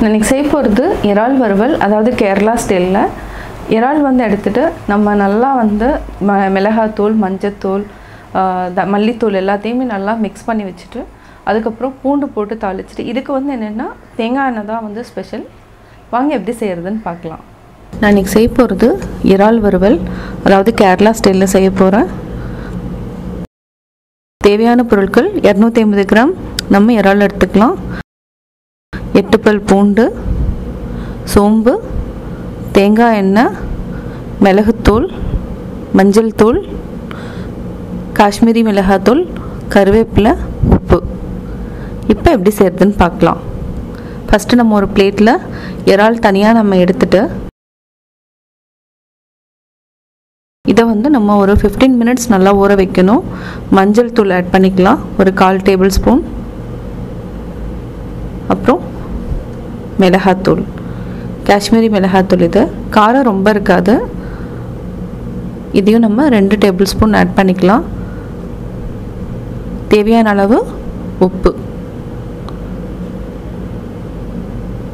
இன்னைக்கு செய்ய போகிறது இறால் வறுவல், அதாவது கேரளா ஸ்டைலில். இறால் வந்து எடுத்துகிட்டு நம்ம நல்லா வந்து மிளகாத்தூள், மஞ்சத்தூள், மல்லித்தூள் எல்லாத்தையுமே நல்லா மிக்ஸ் பண்ணி வச்சுட்டு அதுக்கப்புறம் பூண்டு போட்டு தாளிச்சிட்டு, இதுக்கு வந்து என்னென்னா தேங்காய் எண்ணெய் தான் வந்து ஸ்பெஷல். வாங்க எப்படி செய்கிறதுன்னு பார்க்கலாம். நான் இன்றைக்கி செய்ய போகிறது இறால் வறுவல், அதாவது கேரளா ஸ்டைலில் செய்ய போகிறேன். தேவையான பொருட்கள் 250 கிராம் நம்ம இறால் எடுத்துக்கலாம். 8 பல் பூண்டு, சோம்பு, தேங்காய் எண்ணெய், மிளகுத்தூள், மஞ்சள் தூள், காஷ்மீரி மிளகாத்தூள், கருவேப்பிலை, உப்பு. இப்போ எப்படி செய்கிறதுன்னு பார்க்கலாம். ஃபஸ்ட்டு நம்ம ஒரு பிளேட்டில் இறால் தனியாக நம்ம எடுத்துட்டு இதை வந்து நம்ம ஒரு 15 மினிட்ஸ் நல்லா ஊற வைக்கணும். மஞ்சள் தூள் ஆட் பண்ணிக்கலாம், ஒரு 1/4 டேபிள் ஸ்பூன். அப்புறம் மிளகாத்தூள், காஷ்மீரி மிளகாத்தூள். இது காரம் ரொம்ப இருக்காது. இதையும் நம்ம 2 டேபிள் ஸ்பூன் ஆட் பண்ணிக்கலாம். தேவையான அளவு உப்பு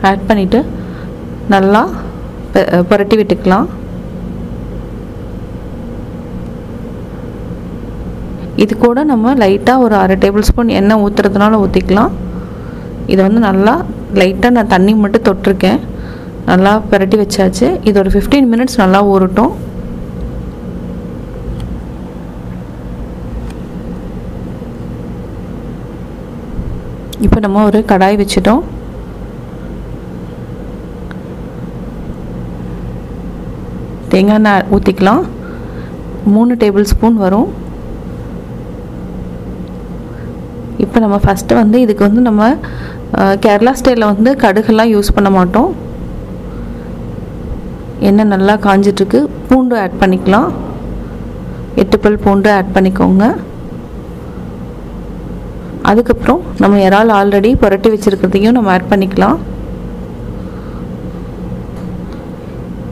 ஆட் பண்ணிவிட்டு நல்லா புரட்டி விட்டுக்கலாம். இது கூட நம்ம லைட்டாக ஒரு 1/2 டேபிள் ஸ்பூன் எண்ணெய் ஊற்றுறதுனால ஊற்றிக்கலாம். இதை வந்து நல்லா லைட்டாக நான் தண்ணி மட்டும் தொட்டிருக்கேன். நல்லா புரட்டி வச்சாச்சு. இது ஒரு 15 மினிட்ஸ் நல்லா ஊறட்டும். இப்போ நம்ம ஒரு கடாய் வச்சுட்டோம். தேங்காய் எண்ணெய் ஊற்றிக்கலாம். 3 டேபிள் ஸ்பூன் வரும். இப்போ நம்ம ஃபஸ்ட்டு வந்து இதுக்கு வந்து நம்ம கேரளா ஸ்டைலில் வந்து கடுகெல்லாம் யூஸ் பண்ண மாட்டோம். எண்ணெய் நல்லா காஞ்சிட்ருக்கு. பூண்டு ஆட் பண்ணிக்கலாம். 8 பல் பூண்டு ஆட் பண்ணிக்கோங்க. அதுக்கப்புறம் நம்ம இறால் ஆல்ரெடி புரட்டி வச்சுருக்கிறதையும் நம்ம ஆட் பண்ணிக்கலாம்.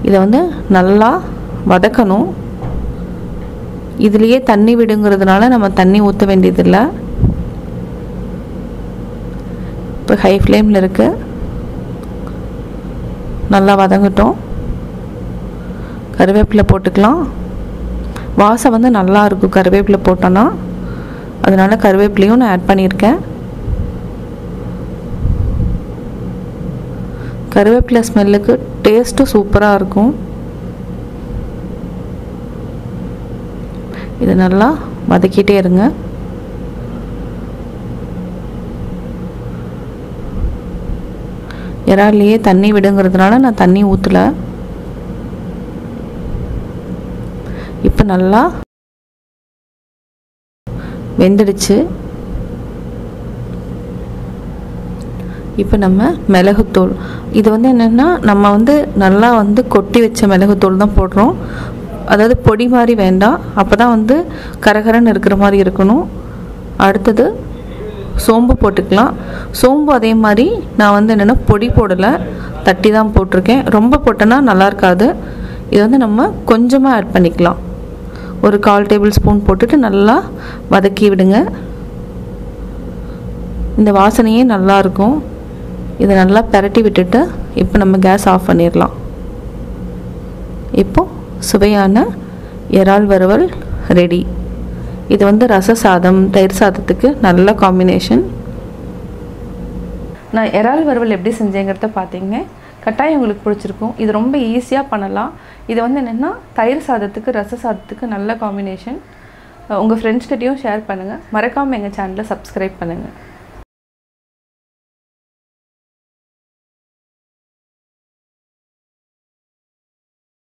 இதை வந்து நல்லா வதக்கணும். இதுலேயே தண்ணி விடுங்கிறதுனால நம்ம தண்ணி ஊற்ற வேண்டியதில்லை. இப்போ ஹை ஃப்ளேமில் இருக்குது. நல்லா வதங்கட்டும். கருவேப்பிலை போட்டுக்கலாம். வாசம் வந்து நல்லா இருக்கும் கருவேப்பிலை போட்டோன்னா, அதனால் கருவேப்பிலையும் நான் ஆட் பண்ணியிருக்கேன். கருவேப்பிலை ஸ்மெல்லுக்கு டேஸ்ட்டும் சூப்பராக இருக்கும். இதை நல்லா வதக்கிட்டே இருங்க. இறால்லையே தண்ணி விடுங்கிறதுனால நான் தண்ணி ஊற்றலை. இப்போ நல்லா வெந்துடுச்சு. இப்போ நம்ம மிளகுத்தூள், இது வந்து என்னென்னா நம்ம வந்து நல்லா வந்து கொட்டி வச்ச மிளகுத்தூள் தான் போடுறோம். அதாவது பொடி மாதிரி வேண்டாம், அப்போ தான் வந்து கரகரன்னு இருக்கிற மாதிரி இருக்கணும். அடுத்தது சோம்பு போட்டுக்கலாம். சோம்பு அதே மாதிரி நான் வந்து என்னென்னா பொடி போடலை, தட்டி தான் போட்டிருக்கேன். ரொம்ப போட்டோன்னா நல்லா இருக்காது. இது வந்து நம்ம கொஞ்சமாக ஆட் பண்ணிக்கலாம். ஒரு 1/4 டேபிள் ஸ்பூன் போட்டுட்டு நல்லா வதக்கி விடுங்க. இந்த வாசனையே நல்லாயிருக்கும். இதை நல்லா பெரட்டி விட்டுட்டு இப்போ நம்ம கேஸ் ஆஃப் பண்ணிடலாம். இப்போது சுவையான இறால் வறுவல் ரெடி. இது வந்து ரச சாதம், தயிர் சாதத்துக்கு நல்ல காம்பினேஷன். நான் இறால் வறுவல் எப்படி செஞ்சேங்கிறத பார்த்தீங்க. கட்டாயம் உங்களுக்கு பிடிச்சிருக்கும். இது ரொம்ப ஈஸியாக பண்ணலாம். இது வந்து என்னென்னா தயிர் சாதத்துக்கு, ரச சாதத்துக்கு நல்ல காம்பினேஷன். உங்கள் ஃப்ரெண்ட்ஸ்கிட்டையும் ஷேர் பண்ணுங்கள். மறக்காமல் எங்கள் சேனலை சப்ஸ்கிரைப் பண்ணுங்கள்.